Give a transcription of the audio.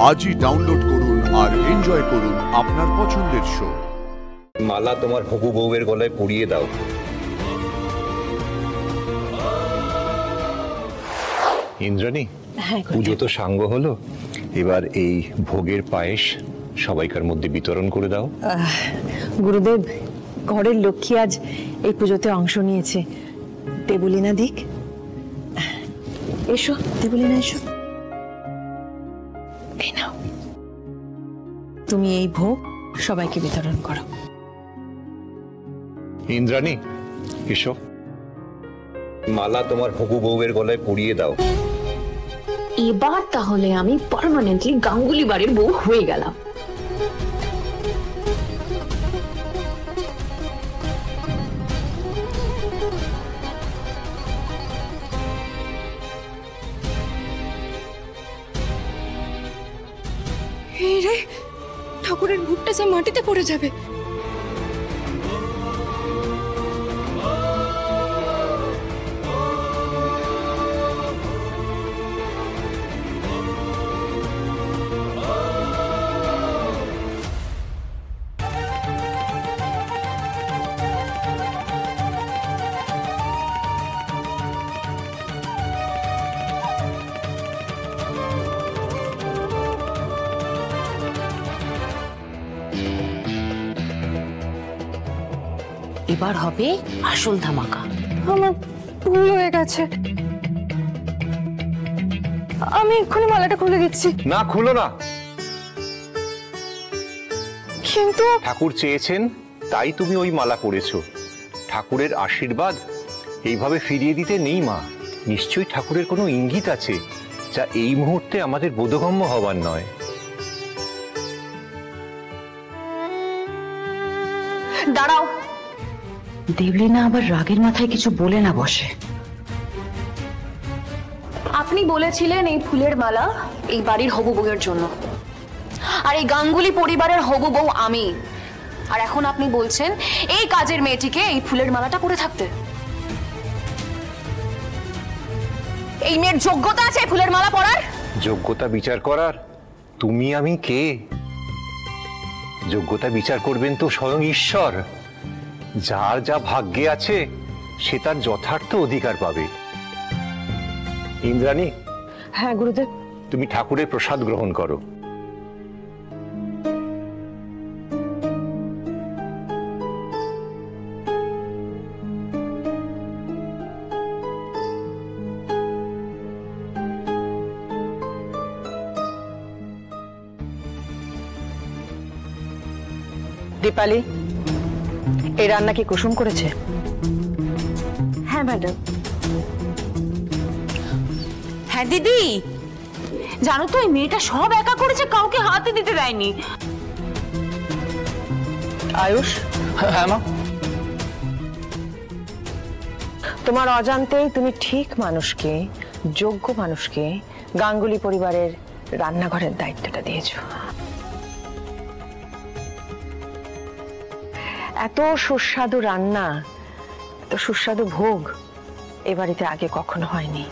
আজই ডাউনলোড করুন আর এনজয় করুন আপনার পছন্দের শো। মালা তোমার হবু বউয়ের গলায় পরিয়ে দাও। ইন্দ্রাণী, পুজো তো সাঙ্গ হলো, এবার এই ভোগের পায়েস সবাইকার মধ্যে বিতরণ করে দাও। গুরুদেব, ঘরের লক্ষ্মী আজ এই পুজোতে অংশ নিয়েছে, দেবলীনা দিক। এসো দেবলীনা, এসো। এই নাও, তুমি এই ভোগ সবাইকে বিতরণ করো। ইন্দ্রাণী, এসো। মালা তোমার হবু বউয়ের গলায় পরিয়ে দাও। এবার তাহলে আমি পার্মানেন্টলি গাঙ্গুলি বাড়ির বউ হয়ে গেলাম। রে, ঠাকুরের ভোগটা যে মাটিতে পড়ে যাবে। এবার হবে আসল ধামাকা। আমার ভুল হয়ে গেছে, আমি এক্ষুনি মালাটা খুলে দিচ্ছি। না, খুলো না। কিন্তু ঠাকুর চেয়েছেন তাই তুমি ওই মালা পরেছো। ঠাকুরের আশীর্বাদ এইভাবে ফিরিয়ে দিতে নেই মা। নিশ্চয়ই ঠাকুরের কোনো ইঙ্গিত আছে যা এই মুহূর্তে আমাদের বোধগম্য হবার নয়। দাঁড়াও, দেবলীনা আবার রাগের মাথায় কিছু বলে না বসে। আপনি বলেছিলেন এই ফুলের মালা এই বাড়ির হবু বউয়ের জন্য, আর এই গাঙ্গুলি পরিবারের হবু বউ আমি। আর এখন আপনি বলছেন এই কাজের মেয়েটিকে এই ফুলের মালাটা পরে থাকতে। এই মেয়ের যোগ্যতা আছে এই ফুলের মালা পরার? যোগ্যতা বিচার করার তুমি আমি কে? যোগ্যতা বিচার করবেন তো স্বয়ং ঈশ্বর। যার যা ভাগ্যে আছে সে তার যথার্থ অধিকার পাবে। ইন্দ্রাণী। হ্যাঁ গুরুদেব। তুমি ঠাকুরের প্রসাদ গ্রহণ করো। দীপালি, এই রান্না কি কুসুম করেছে? হ্যাঁ ম্যাডাম। হ্যাঁ দিদি, জানো তো এই মেয়েটা সব একা করেছে, কাউকে হাতে দিতে দেয়নি। আয়ুষ। হ্যাঁ মা। তোমার অজান্তেই তুমি ঠিক মানুষকে, যোগ্য মানুষকে গাঙ্গুলি পরিবারের রান্নাঘরের দায়িত্বটা দিয়েছো। এত সুস্বাদু রান্না, এত সুস্বাদু ভোগ এ বাড়িতে আগে কখনো হয়নি।